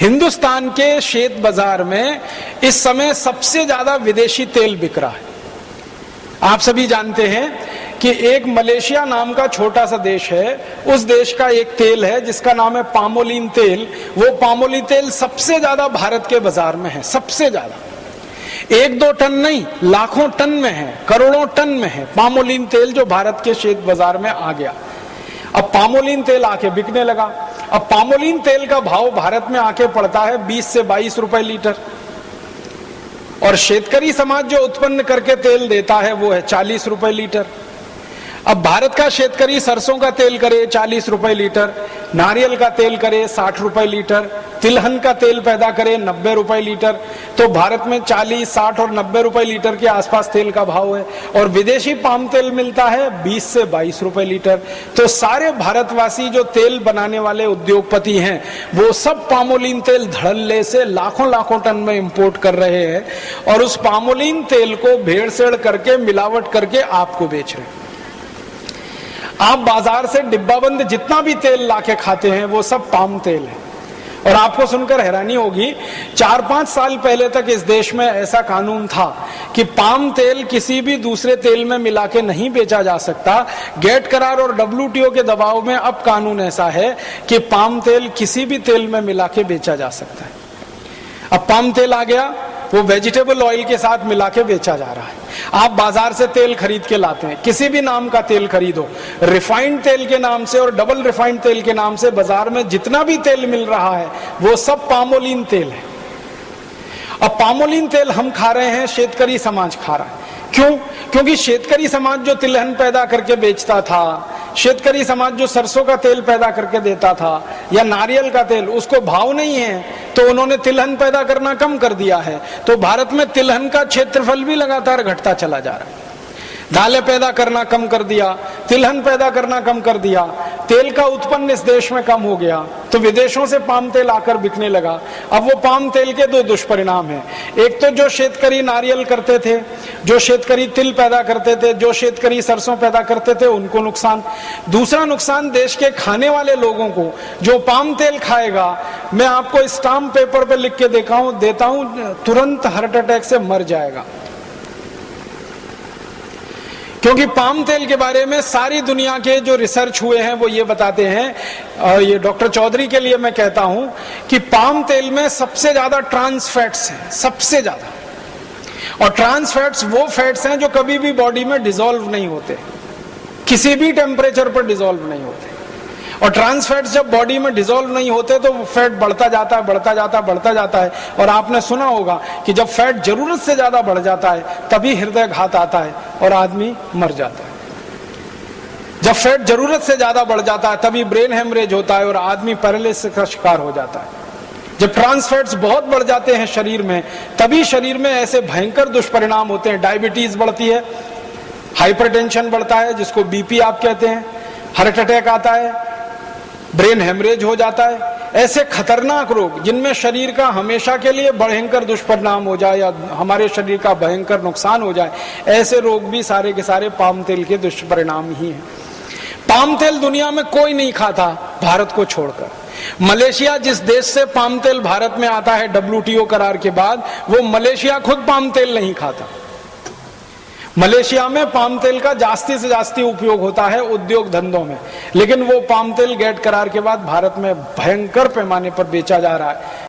हिंदुस्तान के शेत बाजार में इस समय सबसे ज्यादा विदेशी तेल बिक रहा है। आप सभी जानते हैं कि एक मलेशिया नाम का छोटा सा देश है, उस देश का एक तेल है जिसका नाम है पामोलिन तेल। वो पामोलिन तेल सबसे ज्यादा भारत के बाजार में है, सबसे ज्यादा। 1-2 टन नहीं, लाखों टन में है, करोड़ों टन में है पामोलिन तेल, जो भारत के शेत बाजार में आ गया। अब पामोलिन तेल आके बिकने लगा। अब पामोलिन तेल का भाव भारत में आके पड़ता है 20 से 22 रुपए लीटर, और शेतकरी समाज जो उत्पन्न करके तेल देता है वो है 40 रुपए लीटर। अब भारत का शेतकरी सरसों का तेल करे 40 रुपए लीटर, नारियल का तेल करे 60 रुपए लीटर, तिलहन का तेल पैदा करे 90 रुपए लीटर। तो भारत में 40, 60 और 90 रुपए लीटर के आसपास तेल का भाव है, और विदेशी पाम तेल मिलता है 20 से 22 रुपए लीटर। तो सारे भारतवासी जो तेल बनाने वाले उद्योगपति हैं वो सब पामोलिन तेल धड़ल्ले से लाखों लाखों टन में इंपोर्ट कर रहे हैं, और उस पामोलिन तेल को भेड़सेड़ करके, मिलावट करके आपको बेच रहे हैं। आप बाजार से डिब्बाबंद जितना भी तेल लाके खाते हैं वो सब पाम तेल है। और आपको सुनकर हैरानी होगी, 4-5 साल पहले तक इस देश में ऐसा कानून था कि पाम तेल किसी भी दूसरे तेल में मिला के नहीं बेचा जा सकता। गेट करार और WTO के दबाव में अब कानून ऐसा है कि पाम तेल किसी भी तेल में मिला के बेचा जा सकता है। अब पाम तेल आ गया, वो वेजिटेबल ऑयल के साथ मिला के बेचा जा रहा है। आप बाजार से तेल खरीद के लाते हैं, किसी भी नाम का तेल खरीदो, रिफाइंड तेल के नाम से और डबल रिफाइंड तेल के नाम से बाजार में जितना भी तेल मिल रहा है वो सब पामोलिन तेल है। अब पामोलिन तेल हम खा रहे हैं, शेतकरी समाज खा रहा है। क्यों? क्योंकि शेतकरी समाज जो तिलहन पैदा करके बेचता था, शेतकरी समाज जो सरसों का तेल पैदा करके देता था या नारियल का तेल, उसको भाव नहीं है, तो उन्होंने तिलहन पैदा करना कम कर दिया है। तो भारत में तिलहन का क्षेत्रफल भी लगातार घटता चला जा रहा है। दालें पैदा करना कम कर दिया, तिलहन पैदा करना कम कर दिया, तेल का उत्पन्न इस देश में कम हो गया, तो विदेशों से पाम तेल आकर बिकने लगा। अब वो पाम तेल के 2 दुष्परिणाम हैं। एक तो जो शेतकरी नारियल करते थे, जो शेतकरी तिल पैदा करते थे, जो शेतकरी सरसों पैदा करते थे, उनको नुकसान। दूसरा नुकसान देश के खाने वाले लोगों को, जो पाम तेल खाएगा, मैं आपको स्टाम्प पेपर पे लिख के देता हूं, तुरंत हार्ट अटैक से मर जाएगा। क्योंकि पाम तेल के बारे में सारी दुनिया के जो रिसर्च हुए हैं वो ये बताते हैं, और ये डॉक्टर चौधरी के लिए मैं कहता हूं, कि पाम तेल में सबसे ज्यादा ट्रांस फैट्स हैं, सबसे ज्यादा। और ट्रांस फैट्स वो फैट्स हैं जो कभी भी बॉडी में डिसॉल्व नहीं होते, किसी भी टेम्परेचर पर डिसॉल्व नहीं होते। और ट्रांस फैट्स जब बॉडी में डिसॉल्व नहीं होते तो फैट बढ़ता जाता है, बढ़ता जाता है, बढ़ता जाता है। और आपने सुना होगा कि जब फैट जरूरत से ज्यादा बढ़ जाता है तभी हृदय घात आता है और आदमी मर जाता है। जब फैट जरूरत से ज्यादा बढ़ जाता है तभी ब्रेन हेमरेज होता है और आदमी पैरालिसिस का शिकार हो जाता है। जब ट्रांस फैट्स बहुत बढ़ जाते हैं शरीर में, तभी शरीर में ऐसे भयंकर दुष्परिणाम होते हैं। डायबिटीज बढ़ती है, हाइपरटेंशन बढ़ता है जिसको BP आप कहते हैं, हार्ट अटैक आता है, ब्रेन हेमरेज हो जाता है। ऐसे खतरनाक रोग जिनमें शरीर का हमेशा के लिए भयंकर दुष्परिणाम हो जाए या हमारे शरीर का भयंकर नुकसान हो जाए, ऐसे रोग भी सारे के सारे पाम तेल के दुष्परिणाम ही हैं। पाम तेल दुनिया में कोई नहीं खाता भारत को छोड़कर। मलेशिया जिस देश से पाम तेल भारत में आता है WTO करार के बाद, वो मलेशिया खुद पाम तेल नहीं खाता। मलेशिया में पाम तेल का जास्ती से जास्ती उपयोग होता है उद्योग धंधों में, लेकिन वो पाम तेल गेट करार के बाद भारत में भयंकर पैमाने पर बेचा जा रहा है।